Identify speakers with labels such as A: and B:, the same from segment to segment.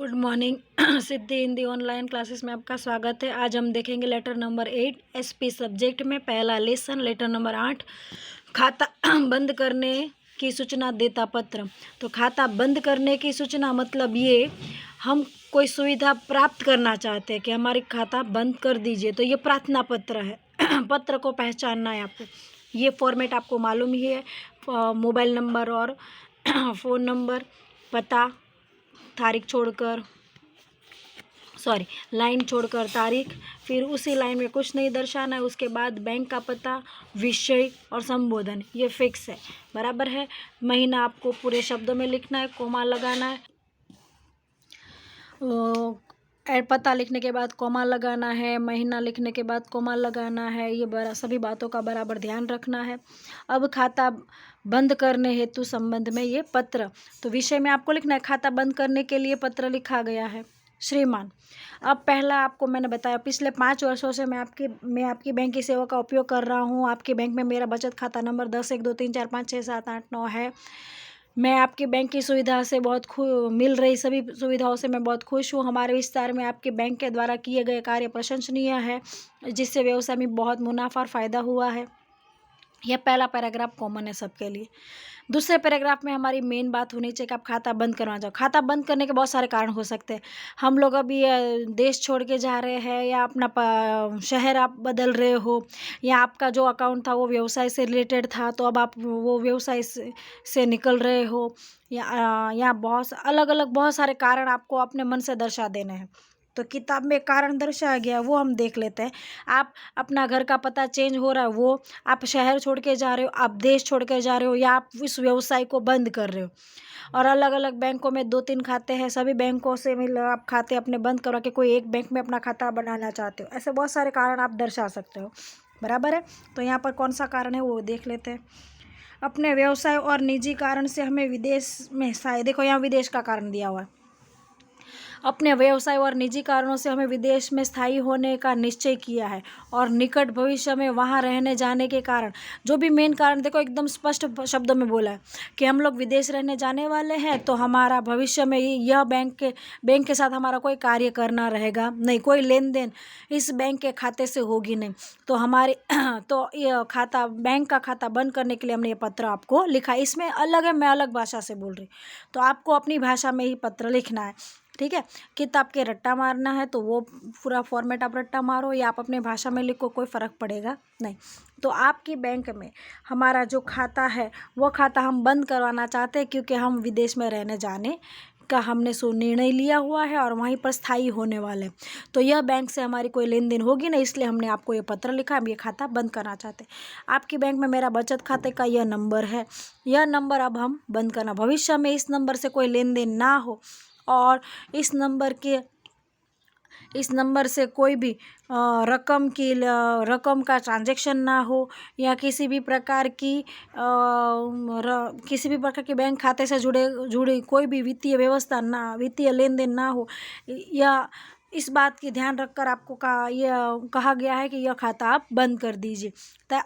A: Good morning सिद्धि Hindi online classes में आपका स्वागत है। आज हम देखेंगे लेटर नंबर 8 एसपी सब्जेक्ट में पहला लेसन। लेटर नंबर 8 खाता बंद करने की सूचना देता पत्र। तो खाता बंद करने की सूचना मतलब ये, हम कोई सुविधा प्राप्त करना चाहते हैं कि हमारी खाता बंद कर दीजिए, तो ये प्रार्थना पत्र है। पत्र को पहचानना है आपको। ये फॉर्मेट आपको मालूम ही है। मोबाइल नंबर और फ़ोन नंबर, पता, तारीख छोड़कर लाइन छोड़कर तारीख, फिर उसी लाइन में कुछ नहीं दर्शाना है। उसके बाद बैंक का पता, विषय और संबोधन, ये फिक्स है, बराबर है। महीना आपको पूरे शब्दों में लिखना है, कोमा लगाना है। पता लिखने के बाद कोमा लगाना है, महीना लिखने के बाद कोमा लगाना है। ये सभी बातों का बराबर ध्यान रखना है। अब खाता बंद करने हेतु संबंध में ये पत्र, तो विषय में आपको लिखना है खाता बंद करने के लिए पत्र लिखा गया है श्रीमान। अब पहला आपको मैंने बताया, पिछले 5 वर्षों से मैं आपकी बैंक की सेवा का उपयोग कर रहा हूँ। आपके बैंक में मेरा बचत खाता नंबर 10 1 2 3 4 5 6 7 8 9 है। मैं आपकी बैंक की सुविधा से मिल रही सभी सुविधाओं से मैं बहुत खुश हूँ। हमारे विस्तार में आपके बैंक के द्वारा किए गए कार्य प्रशंसनीय है, जिससे व्यवसाय में बहुत मुनाफा और फायदा हुआ है। यह पहला पैराग्राफ कॉमन है सबके लिए। दूसरे पैराग्राफ में हमारी मेन बात होनी चाहिए कि आप खाता बंद करना चाहो। खाता बंद करने के बहुत सारे कारण हो सकते हैं। हम लोग अभी देश छोड़ के जा रहे हैं, या अपना शहर आप बदल रहे हो, या आपका जो अकाउंट था वो व्यवसाय से रिलेटेड था, तो अब आप वो व्यवसाय से निकल रहे हो, या बहुत अलग अलग बहुत सारे कारण आपको अपने मन से दर्शा देने हैं। तो किताब में कारण दर्शाया गया वो हम देख लेते हैं। आप अपना घर का पता चेंज हो रहा है, वो आप शहर छोड़ के जा रहे हो, आप देश छोड़ के जा रहे हो, या आप इस व्यवसाय को बंद कर रहे हो। और अलग अलग बैंकों में 2-3 खाते हैं, सभी बैंकों से मिल आप खाते अपने बंद करो कि कोई एक बैंक में अपना खाता बनाना चाहते हो। ऐसे बहुत सारे कारण आप दर्शा सकते हो, बराबर है। तो यहाँ पर कौन सा कारण है वो देख लेते हैं। अपने व्यवसाय और निजी कारण से हमें विदेश में देखो यहाँ विदेश का कारण दिया हुआ है। अपने व्यवसाय और निजी कारणों से हमें विदेश में स्थायी होने का निश्चय किया है, और निकट भविष्य में वहाँ रहने जाने के कारण, जो भी मेन कारण देखो एकदम स्पष्ट शब्दों में बोला है कि हम लोग विदेश रहने जाने वाले हैं, तो हमारा भविष्य में यह बैंक के साथ हमारा कोई कार्य करना रहेगा नहीं, कोई लेन देन इस बैंक के खाते से होगी नहीं। तो हमारे तो यह खाता, बैंक का खाता बंद करने के लिए हमने ये पत्र आपको लिखा। इसमें अलग है, मैं अलग भाषा से बोल रही, तो आपको अपनी भाषा में ही पत्र लिखना है, ठीक है। किताब के रट्टा मारना है तो वो पूरा फॉर्मेट आप रट्टा मारो, या आप अपने भाषा में लिखो, कोई फ़र्क पड़ेगा नहीं। तो आपकी बैंक में हमारा जो खाता है वो खाता हम बंद करवाना चाहते हैं, क्योंकि हम विदेश में रहने जाने का हमने निर्णय लिया हुआ है और वहीं पर स्थायी होने वाले हैं। तो यह बैंक से हमारी कोई लेन देन होगी नहीं, इसलिए हमने आपको ये पत्र लिखा, हम ये खाता बंद करना चाहते हैं। आपकी बैंक में मेरा बचत खाते का यह नंबर है, यह नंबर अब हम बंद करना, भविष्य में इस नंबर से कोई लेन देन ना हो, और इस नंबर से कोई भी रकम का ट्रांजैक्शन ना हो, या किसी भी प्रकार की बैंक खाते से जुड़े कोई भी वित्तीय व्यवस्था ना, वित्तीय लेन देन ना हो, या इस बात की ध्यान रखकर आपको कहा गया है कि यह खाता आप बंद कर दीजिए।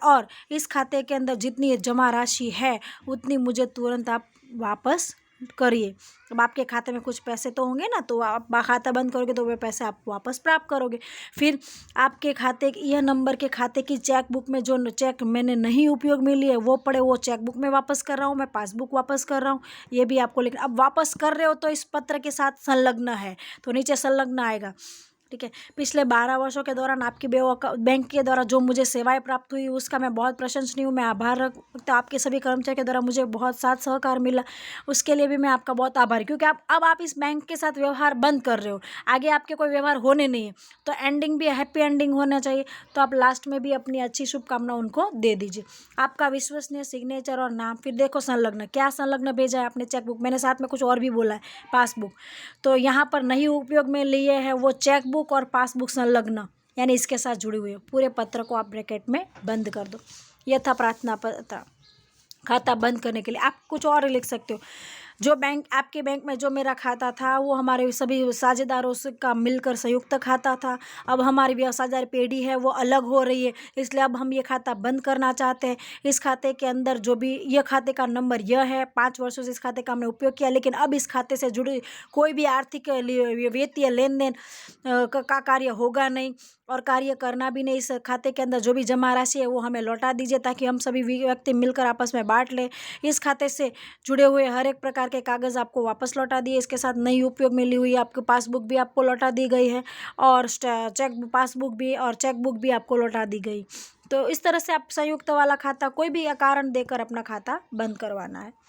A: और इस खाते के अंदर जितनी जमा राशि है उतनी मुझे तुरंत आप वापस करिए। अब आपके खाते में कुछ पैसे तो होंगे ना, तो आप खाता बंद करोगे तो वे पैसे आप वापस प्राप्त करोगे। फिर आपके खाते, यह नंबर के खाते की चेक बुक में जो चेक मैंने नहीं उपयोग में लिए वो पड़े, वो चेक बुक में वापस कर रहा हूँ, मैं पासबुक वापस कर रहा हूँ, ये भी आपको लिखना। अब वापस कर रहे हो तो इस पत्र के साथ संलग्न है, तो नीचे संलग्न आएगा, ठीक है। पिछले 12 वर्षों के दौरान आपकी बैंक के द्वारा जो मुझे सेवाएं प्राप्त हुई उसका मैं बहुत प्रशंसनीय हूँ। मैं आभार रखता, आपके सभी कर्मचारी के द्वारा मुझे बहुत साथ सहकार मिला, उसके लिए भी मैं आपका बहुत आभारी, क्योंकि अब आप इस बैंक के साथ व्यवहार बंद कर रहे हो, आगे आपके कोई व्यवहार होने नहीं है, तो एंडिंग भी हैप्पी एंडिंग होना चाहिए। तो आप लास्ट में भी अपनी अच्छी शुभकामना उनको दे दीजिए। आपका विश्वसनीय सिग्नेचर और नाम, फिर देखो संलग्न, क्या संलग्न भेजा है आपने, चेकबुक, मैंने साथ में कुछ और भी बोला है, पासबुक। तो यहाँ पर नहीं उपयोग में लिए है वो चेकबुक और पासबुक संलग्न, यानी इसके साथ जुड़ी हुई है। पूरे पत्र को आप ब्रैकेट में बंद कर दो। यह था प्रार्थना पत्र खाता बंद करने के लिए। आप कुछ और लिख सकते हो, जो बैंक, आपके बैंक में जो मेरा खाता था वो हमारे सभी साझेदारों से का मिलकर संयुक्त खाता था। अब हमारी साझेदारी पेढ़ी है वो अलग हो रही है, इसलिए अब हम ये खाता बंद करना चाहते हैं। इस खाते के अंदर जो भी, ये खाते का नंबर यह है, 5 वर्षों से इस खाते का हमने उपयोग किया, लेकिन अब इस खाते से जुड़ी कोई भी आर्थिक वित्तीय लेन देन का कार्य होगा नहीं और कार्य करना भी नहीं। इस खाते के अंदर जो भी जमा राशि है वो हमें लौटा दीजिए, ताकि हम सभी व्यक्ति मिलकर आपस में बांट लें। इस खाते से जुड़े हुए हर एक प्रकार के कागज़ आपको वापस लौटा दिए, इसके साथ नई उपयोग में ली हुई आपकी पासबुक भी आपको लौटा दी गई है और चेक पासबुक भी और चेकबुक भी आपको लौटा दी गई। तो इस तरह से आप संयुक्त वाला खाता कोई भी कारण देकर अपना खाता बंद करवाना है।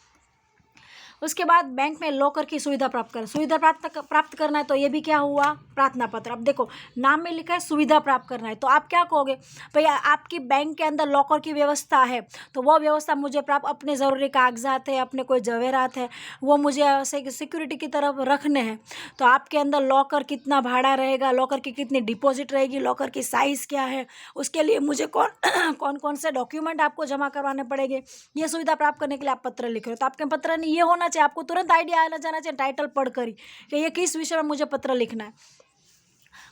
A: उसके बाद बैंक में लॉकर की सुविधा प्राप्त करना। सुविधा प्राप्त करना है तो ये भी क्या हुआ, प्रार्थना पत्र। अब देखो नाम में लिखा है सुविधा प्राप्त करना है, तो आप क्या कहोगे, भैया आपकी बैंक के अंदर लॉकर की व्यवस्था है तो वो व्यवस्था मुझे प्राप्त, अपने ज़रूरी कागजात है, अपने कोई जवेरात है, वो मुझे सिक्योरिटी की तरफ रखने हैं। तो आपके अंदर लॉकर कितना भाड़ा रहेगा, लॉकर की कितनी डिपॉजिट रहेगी, लॉकर की साइज़ क्या है, उसके लिए मुझे कौन कौन से डॉक्यूमेंट आपको जमा करवाने पड़ेंगे, ये सुविधा प्राप्त करने के लिए आप पत्र लिख रहे हो। तो आपके पत्र में ये होना चाहिए, आपको तुरंत आइडिया आना जाना चाहिए टाइटल पढ़कर ही कि ये किस विषय में मुझे पत्र लिखना है।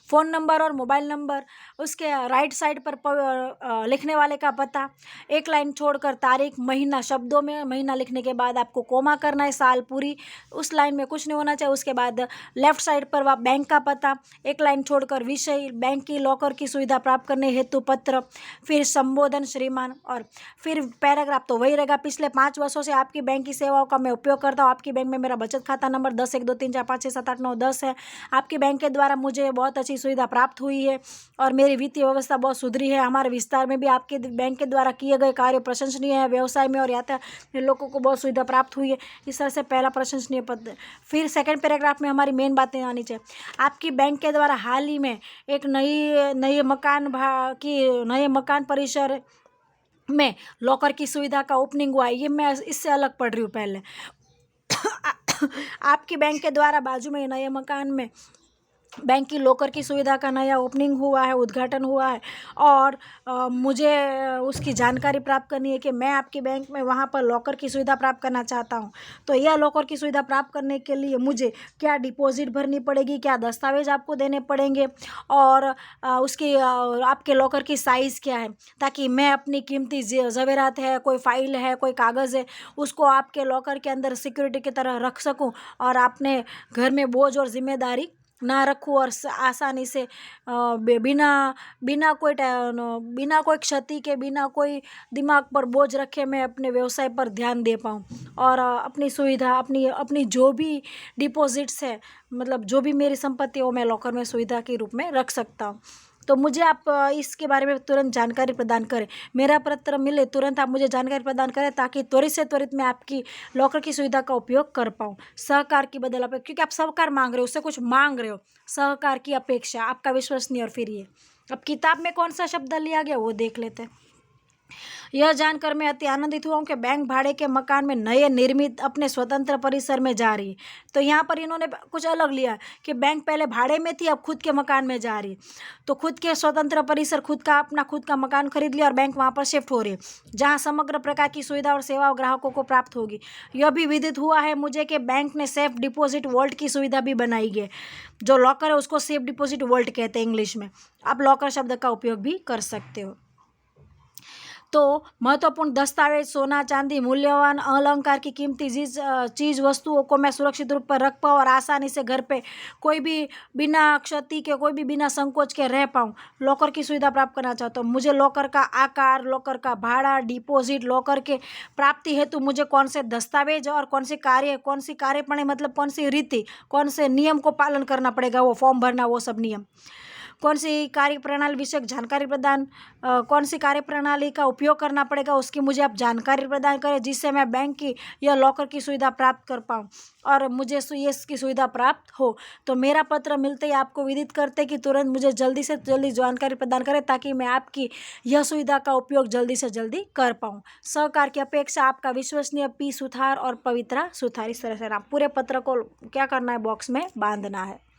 A: फ़ोन नंबर और मोबाइल नंबर, उसके राइट साइड पर लिखने वाले का पता, एक लाइन छोड़कर तारीख, महीना, शब्दों में महीना लिखने के बाद आपको कोमा करना है, साल पूरी, उस लाइन में कुछ नहीं होना चाहिए। उसके बाद लेफ्ट साइड पर वह बैंक का पता, एक लाइन छोड़कर विषय, बैंक की लॉकर की सुविधा प्राप्त करने हेतु पत्र, फिर संबोधन श्रीमान, और फिर पैराग्राफ तो वही रहेगा, पिछले 5 वर्षों से आपकी बैंक की सेवाओं का मैं उपयोग करता हूँ। आपकी बैंक में मेरा बचत खाता नंबर 10 1 2 3 4 5 6 7 8 9 10 है। आपकी बैंक के द्वारा मुझे बहुत अच्छी सुविधा प्राप्त हुई है और मेरी वित्तीय व्यवस्था बहुत सुधरी है। हमारे विस्तार में भी आपके बैंक के द्वारा किए गए कार्य प्रशंसनीय है। व्यवसाय में और यातायात में लोगों को बहुत सुविधा प्राप्त हुई है। इस तरह से पहला प्रशंसनीय पद। फिर सेकंड पैराग्राफ में हमारी मेन बातें आनी चाहिए। आपकी बैंक के द्वारा हाल ही में एक नए मकान परिसर में लॉकर की सुविधा का ओपनिंग हुआ है। ये मैं इससे अलग पढ़ रही हूँ पहले। आपकी बैंक के द्वारा बाजू में नए मकान में बैंक की लॉकर की सुविधा का नया ओपनिंग हुआ है, उद्घाटन हुआ है और मुझे उसकी जानकारी प्राप्त करनी है कि मैं आपकी बैंक में वहाँ पर लॉकर की सुविधा प्राप्त करना चाहता हूँ। तो यह लॉकर की सुविधा प्राप्त करने के लिए मुझे क्या डिपॉजिट भरनी पड़ेगी, क्या दस्तावेज आपको देने पड़ेंगे और उसकी आपके लॉकर की साइज़ क्या है, ताकि मैं अपनी कीमती ज़ेवरात है, कोई फाइल है, कोई कागज़ है, उसको आपके लॉकर के अंदर सिक्योरिटी की तरह रख सकूँ और अपने घर में बोझ और जिम्मेदारी ना रखूँ और आसानी से बिना कोई क्षति के, बिना कोई दिमाग पर बोझ रखे मैं अपने व्यवसाय पर ध्यान दे पाऊँ और अपनी सुविधा, अपनी जो भी डिपॉजिट्स है, मतलब जो भी मेरी संपत्ति है वो मैं लॉकर में सुविधा के रूप में रख सकता हूँ। तो मुझे आप इसके बारे में तुरंत जानकारी प्रदान करें। मेरा पत्र मिले तुरंत आप मुझे जानकारी प्रदान करें, ताकि त्वरित से त्वरित मैं आपकी लॉकर की सुविधा का उपयोग कर पाऊँ। सहकार की बदल अपेक्षा, क्योंकि आप सहकार मांग रहे हो, उससे कुछ मांग रहे हो, सहकार की अपेक्षा, आपका विश्वसनीय। और फिर ये अब किताब में कौन सा शब्द लिया गया वो देख लेते हैं। यह जानकर मैं अति आनंदित हुआ हूँ कि बैंक भाड़े के मकान में नए निर्मित अपने स्वतंत्र परिसर में जा रही है। तो यहाँ पर इन्होंने कुछ अलग लिया कि बैंक पहले भाड़े में थी, अब खुद के मकान में जा रही है। तो खुद के स्वतंत्र परिसर, खुद का मकान खरीद लिया और बैंक वहाँ पर शिफ्ट हो रही है, जहाँ समग्र प्रकार की सुविधा और सेवा ग्राहकों को प्राप्त होगी। यह भी विदित हुआ है मुझे कि बैंक ने सेफ डिपॉजिट वॉल्ट की सुविधा भी बनाई है। जो लॉकर है उसको सेफ डिपॉजिट वॉल्ट कहते हैं इंग्लिश में। आप लॉकर शब्द का उपयोग भी कर सकते हो। तो महत्वपूर्ण दस्तावेज, सोना चांदी, मूल्यवान अलंकार की कीमती चीज़ वस्तुओं को मैं सुरक्षित रूप पर रख पाऊँ और आसानी से घर पे कोई भी बिना क्षति के, कोई भी बिना संकोच के रह पाऊँ। लॉकर की सुविधा प्राप्त करना चाहता हूँ। मुझे लॉकर का आकार, लॉकर का भाड़ा, डिपॉजिट, लॉकर के प्राप्ति हेतु मुझे कौन से दस्तावेज और कौन सी कार्यप्रणाली, मतलब कौन सी रीति, कौन से नियम को पालन करना पड़ेगा, वो फॉर्म भरना, वो सब नियम, कौन सी कार्यप्रणाली विषयक जानकारी प्रदान, कौन सी कार्यप्रणाली का उपयोग करना पड़ेगा, उसकी मुझे आप जानकारी प्रदान करें, जिससे मैं बैंक की या लॉकर की सुविधा प्राप्त कर पाऊँ और मुझे इसकी सुविधा प्राप्त हो। तो मेरा पत्र मिलते ही आपको विदित करते कि तुरंत मुझे जल्दी से जल्दी जानकारी प्रदान करें, ताकि मैं आपकी यह सुविधा का उपयोग जल्दी से जल्दी कर पाऊँ। सहकार की अपेक्षा, आपका विश्वसनीय पी सुथार और पवित्रा सुथार। इस तरह से आप पूरे पत्र को क्या करना है, बॉक्स में बांधना है।